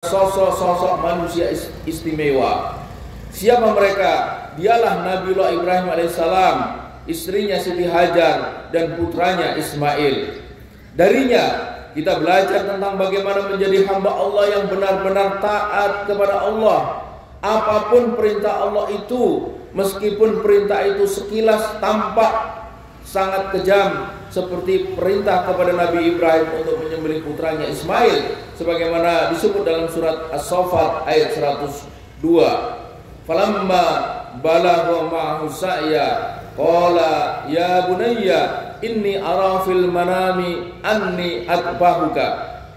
sosok-sosok manusia istimewa. Siapa mereka? Dialah Nabiullah Ibrahim alaihissalam, istrinya Siti Hajar, dan putranya Ismail. Darinya kita belajar tentang bagaimana menjadi hamba Allah yang benar-benar taat kepada Allah. Apapun perintah Allah itu, meskipun perintah itu sekilas tampak sangat kejam, seperti perintah kepada Nabi Ibrahim untuk menyembelih putranya Ismail, sebagaimana disebut dalam surat As-Saffat ayat 102. Falamma balagha ma'ahu sa'ya qala ya bunayya inni ara fil manami anni atbahuka.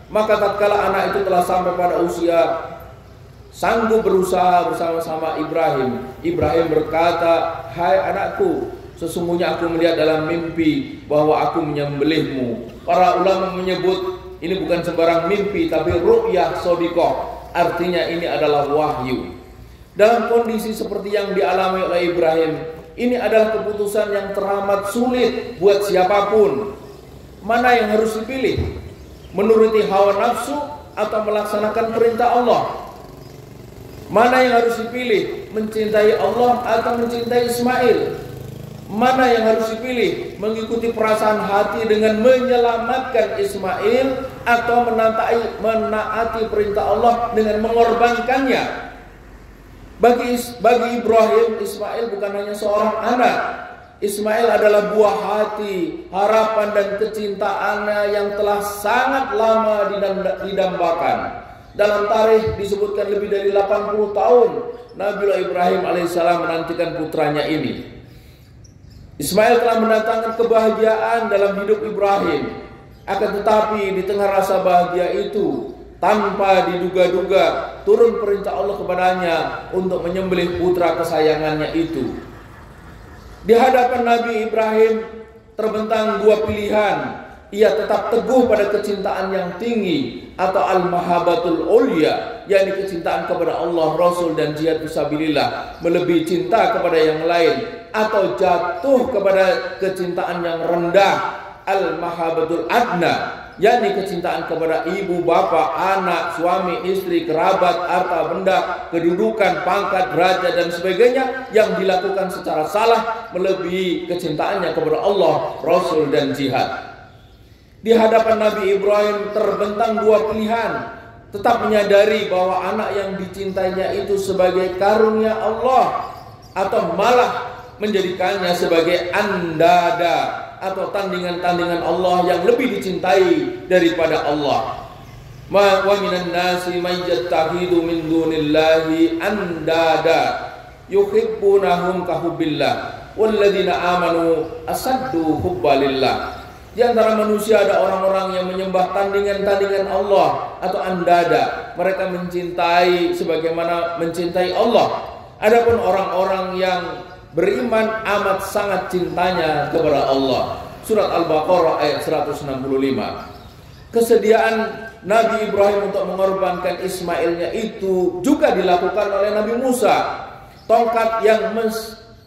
Maka tatkala anak itu telah sampai pada usia sanggup berusaha bersama-sama Ibrahim, Ibrahim berkata, "Hai anakku, sesungguhnya aku melihat dalam mimpi bahwa aku menyembelihmu." Para ulama menyebut ini bukan sembarang mimpi, tapi ru'yah shodiqah. Artinya ini adalah wahyu. Dalam kondisi seperti yang dialami oleh Ibrahim, ini adalah keputusan yang teramat sulit buat siapapun. Mana yang harus dipilih? Menuruti hawa nafsu atau melaksanakan perintah Allah? Mana yang harus dipilih? Mencintai Allah atau mencintai Ismail? Mana yang harus dipilih? Mengikuti perasaan hati dengan menyelamatkan Ismail atau menaati perintah Allah dengan mengorbankannya? Bagi Ibrahim, Ismail bukan hanya seorang anak. Ismail adalah buah hati, harapan dan kecintaannya yang telah sangat lama didambakan. Dalam tarikh disebutkan lebih dari 80 tahun Nabiullah Ibrahim alaihissalam menantikan putranya ini. Ismail telah mendatangkan kebahagiaan dalam hidup Ibrahim. Akan tetapi di tengah rasa bahagia itu, tanpa diduga-duga turun perintah Allah kepadanya untuk menyembelih putra kesayangannya itu. Di hadapan Nabi Ibrahim terbentang dua pilihan. Ia tetap teguh pada kecintaan yang tinggi atau al-mahabbatul ulya, yakni kecintaan kepada Allah, Rasul dan jihad fisabilillah, melebihi cinta kepada yang lain, atau jatuh kepada kecintaan yang rendah, al-mahabbatul adna, yakni kecintaan kepada ibu, bapak, anak, suami, istri, kerabat, harta benda, kedudukan, pangkat, derajat dan sebagainya yang dilakukan secara salah melebihi kecintaannya kepada Allah, Rasul dan jihad. Di hadapan Nabi Ibrahim terbentang dua pilihan. Tetap menyadari bahwa anak yang dicintainya itu sebagai karunia Allah, atau malah menjadikannya sebagai andada atau tandingan-tandingan Allah yang lebih dicintai daripada Allah. Wa minan nasi may yattakhidhu min dunillahi andada yuhibbunahum ka hubbillah walladzina amanu asaddu hubbalillah. Di antara manusia ada orang-orang yang menyembah tandingan-tandingan Allah atau andada. Mereka mencintai sebagaimana mencintai Allah. Adapun orang-orang yang beriman amat sangat cintanya kepada Allah. Surat Al-Baqarah ayat 165. Kesediaan Nabi Ibrahim untuk mengorbankan Ismailnya itu juga dilakukan oleh Nabi Musa. Tongkat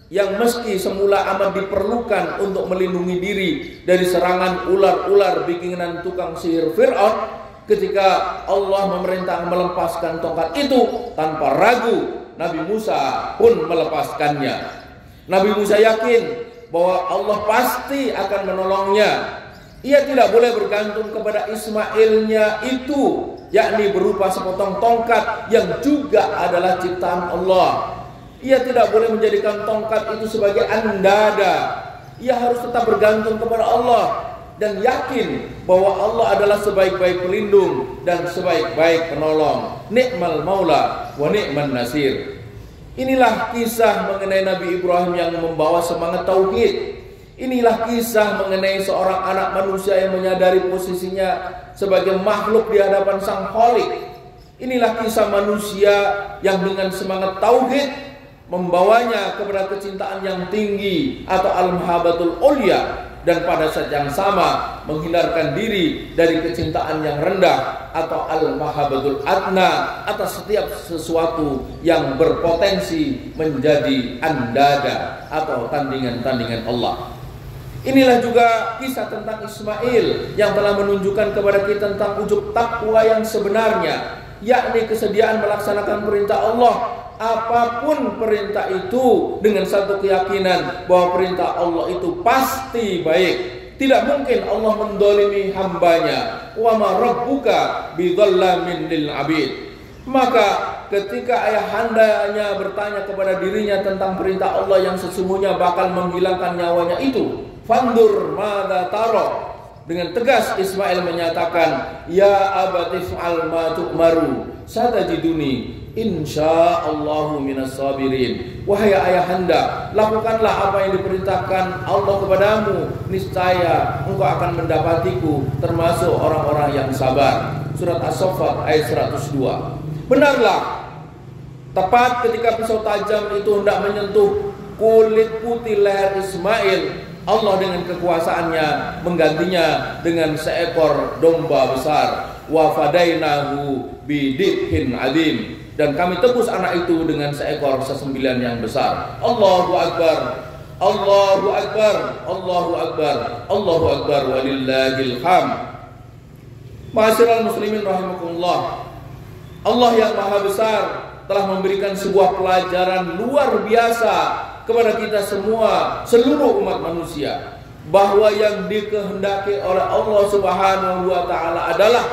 yang meski semula amat diperlukan untuk melindungi diri dari serangan ular-ular bikinan tukang sihir Fir'aun, ketika Allah memerintah melepaskan tongkat itu tanpa ragu, Nabi Musa pun melepaskannya. Nabi Musa yakin bahwa Allah pasti akan menolongnya. Ia tidak boleh bergantung kepada Ismailnya itu, yakni berupa sepotong tongkat yang juga adalah ciptaan Allah. Ia tidak boleh menjadikan tongkat itu sebagai andada. Ia harus tetap bergantung kepada Allah dan yakin bahwa Allah adalah sebaik-baik pelindung dan sebaik-baik penolong. Ni'mal maula wa ni'man nasir. Inilah kisah mengenai Nabi Ibrahim yang membawa semangat tauhid. Inilah kisah mengenai seorang anak manusia yang menyadari posisinya sebagai makhluk di hadapan Sang Khalik. Inilah kisah manusia yang dengan semangat tauhid membawanya kepada kecintaan yang tinggi atau al-mahabbatul ulya, dan pada saat yang sama menghindarkan diri dari kecintaan yang rendah atau al-mahabbatul adna atas setiap sesuatu yang berpotensi menjadi andada atau tandingan-tandingan Allah. Inilah juga kisah tentang Ismail yang telah menunjukkan kepada kita tentang wujud takwa yang sebenarnya. yakni kesediaan melaksanakan perintah Allah, apapun perintah itu, dengan satu keyakinan bahwa perintah Allah itu pasti baik. Tidak mungkin Allah mendolimi hambanya. Wa ma rabbuka bidzallamin lil abid. Maka ketika ayahandanya bertanya kepada dirinya tentang perintah Allah yang sesungguhnya bakal menghilangkan nyawanya itu, fandur madza tara, dengan tegas Ismail menyatakan, ya abati fa'al ma tu'maru satajiduni insyaallahu minas sabirin. Wahai ayahanda, lakukanlah apa yang diperintahkan Allah kepadamu, niscaya engkau akan mendapatiku termasuk orang-orang yang sabar. Surat As-Saffat ayat 102. Benarlah, tepat ketika pisau tajam itu hendak menyentuh kulit putih leher Ismail, Allah dengan kekuasaannya menggantinya dengan seekor domba besar. Wa fadainahu bidibhin adim, dan kami tebus anak itu dengan seekor sesembilan yang besar. Allahu Akbar, Allahu Akbar, Allahu Akbar, Allahu Akbar, walillahil hamd. Ma'asyiral muslimin rahimakumullah, Allah yang maha besar telah memberikan sebuah pelajaran luar biasa kepada kita semua, seluruh umat manusia, bahwa yang dikehendaki oleh Allah Subhanahu wa taala adalah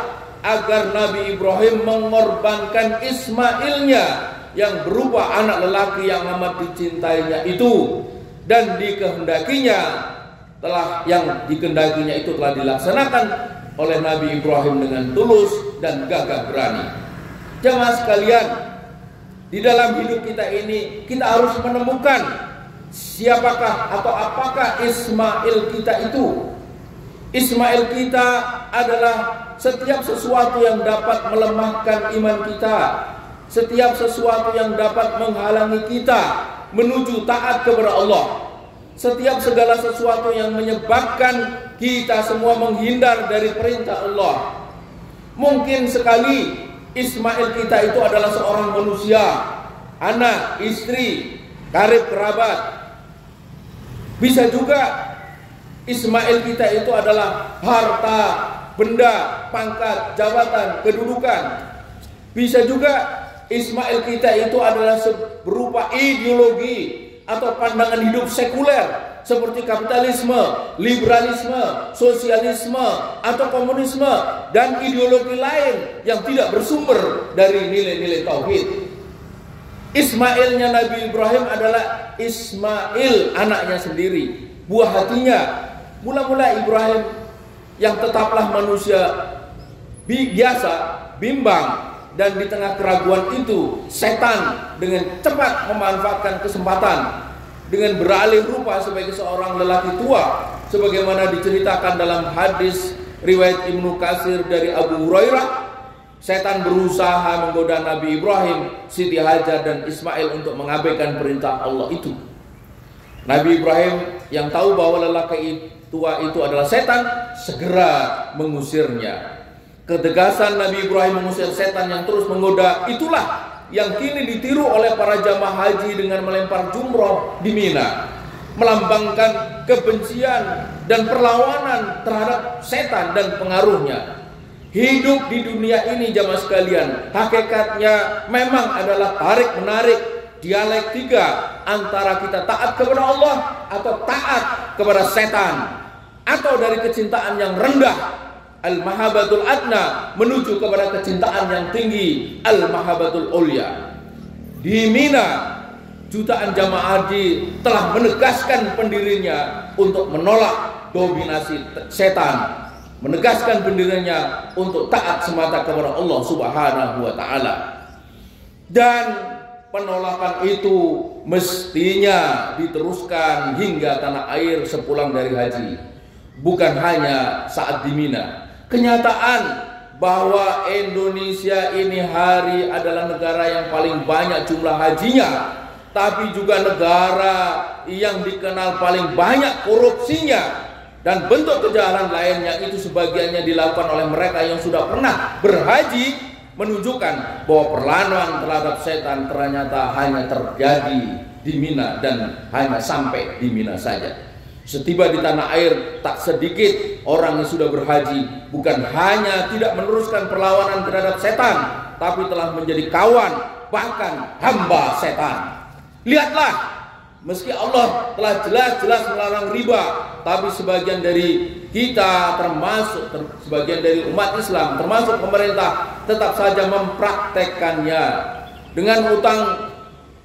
agar Nabi Ibrahim mengorbankan Ismailnya yang berupa anak lelaki yang amat dicintainya itu, dan yang dikehendakinya itu telah dilaksanakan oleh Nabi Ibrahim dengan tulus dan gagah berani. Jemaah sekalian, di dalam hidup kita ini kita harus menemukan siapakah atau apakah Ismail kita itu. Ismail kita adalah setiap sesuatu yang dapat melemahkan iman kita, setiap sesuatu yang dapat menghalangi kita menuju taat kepada Allah, setiap segala sesuatu yang menyebabkan kita semua menghindar dari perintah Allah. Mungkin sekali Ismail kita itu adalah seorang manusia, anak, istri, karib kerabat. Bisa juga Ismail kita itu adalah harta, benda, pangkat, jabatan, kedudukan. Bisa juga Ismail kita itu adalah berupa ideologi atau pandangan hidup sekuler seperti kapitalisme, liberalisme, sosialisme, atau komunisme, dan ideologi lain yang tidak bersumber dari nilai-nilai tauhid. Ismailnya Nabi Ibrahim adalah Ismail anaknya sendiri, buah hatinya. Mula-mula Ibrahim yang tetaplah manusia biasa, bimbang, dan di tengah keraguan itu setan dengan cepat memanfaatkan kesempatan dengan beralih rupa sebagai seorang lelaki tua, sebagaimana diceritakan dalam hadis riwayat Ibnu Katsir dari Abu Hurairah. Setan berusaha menggoda Nabi Ibrahim, Siti Hajar, dan Ismail untuk mengabaikan perintah Allah itu. Nabi Ibrahim yang tahu bahwa lelaki tua itu adalah setan, segera mengusirnya. Ketegasan Nabi Ibrahim mengusir setan yang terus menggoda itulah yang kini ditiru oleh para jamaah haji dengan melempar jumroh di Mina, melambangkan kebencian dan perlawanan terhadap setan dan pengaruhnya. Hidup di dunia ini, jamaah sekalian, hakikatnya memang adalah tarik-menarik, dialektika antara kita taat kepada Allah atau taat kepada setan, atau dari kecintaan yang rendah, al-mahabbatul adna, menuju kepada kecintaan yang tinggi, al-mahabbatul ulya. Di Mina, jutaan jamaah haji telah menegaskan pendirinya untuk menolak dominasi setan, menegaskan pendirinya untuk taat semata kepada Allah Subhanahu wa taala. Dan penolakan itu mestinya diteruskan hingga tanah air sepulang dari haji, bukan hanya saat di Mina. Kenyataan bahwa Indonesia ini hari adalah negara yang paling banyak jumlah hajinya, tapi juga negara yang dikenal paling banyak korupsinya dan bentuk kejahatan lainnya, itu sebagiannya dilakukan oleh mereka yang sudah pernah berhaji, menunjukkan bahwa perlawanan terhadap setan ternyata hanya terjadi di Mina dan hanya sampai di Mina saja. Setiba di tanah air, tak sedikit orang yang sudah berhaji bukan hanya tidak meneruskan perlawanan terhadap setan, tapi telah menjadi kawan, bahkan hamba setan. Lihatlah, meski Allah telah jelas-jelas melarang riba, tapi sebagian dari kita, termasuk sebagian dari umat Islam, termasuk pemerintah, tetap saja mempraktekkannya. Dengan utang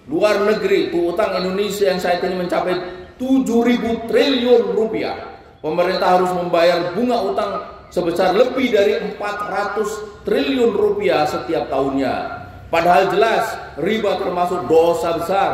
luar negeri, utang Indonesia yang saat ini mencapai 7.000 triliun rupiah. Pemerintah harus membayar bunga utang sebesar lebih dari 400 triliun rupiah setiap tahunnya. Padahal jelas riba termasuk dosa besar.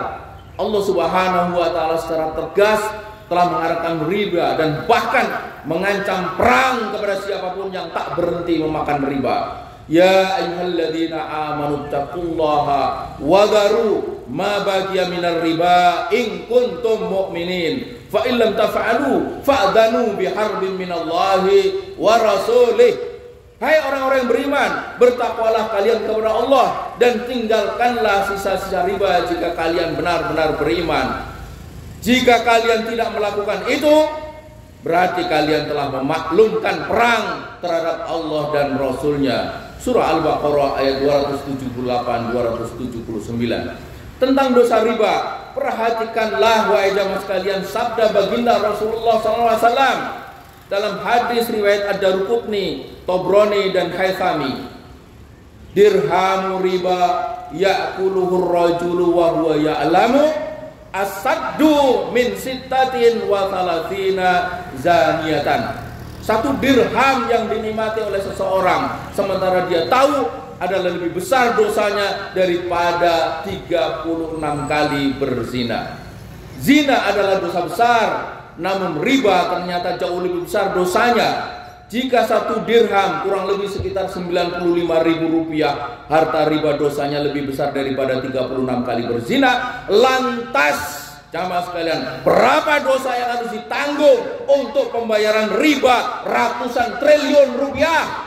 Allah Subhanahu wa taala secara tegas telah mengarahkan riba dan bahkan mengancam perang kepada siapapun yang tak berhenti memakan riba. Ya ayyuhalladzina amanu taqullaha wa dharu ma baqiya minar riba in kuntum mu'minin fa in lam taf'alu fa'dhanu biharbin minallahi wa rasulih. Hai orang-orang yang beriman, bertakwalah kalian kepada Allah dan tinggalkanlah sisa-sisa riba jika kalian benar-benar beriman. Jika kalian tidak melakukan itu, berarti kalian telah memaklumkan perang terhadap Allah dan Rasulnya. Surah Al-Baqarah ayat 278-279. Tentang dosa riba, perhatikanlah wahai jamaah sekalian sabda baginda Rasulullah SAW dalam hadis riwayat Ad-Daruqutni, Tobroni dan Haythami. Dirhamu riba ya'kuluhur rajulu wa huwa ya'lamu asaddu min sittatin wa thalathina zaniyatan. Satu dirham yang dinikmati oleh seseorang sementara dia tahu adalah lebih besar dosanya daripada 36 kali berzina. Zina adalah dosa besar, namun riba ternyata jauh lebih besar dosanya. Jika satu dirham kurang lebih sekitar 95.000 rupiah, harta riba dosanya lebih besar daripada 36 kali berzina. Lantas jamaah sekalian, berapa dosa yang harus ditanggung untuk pembayaran riba ratusan triliun rupiah?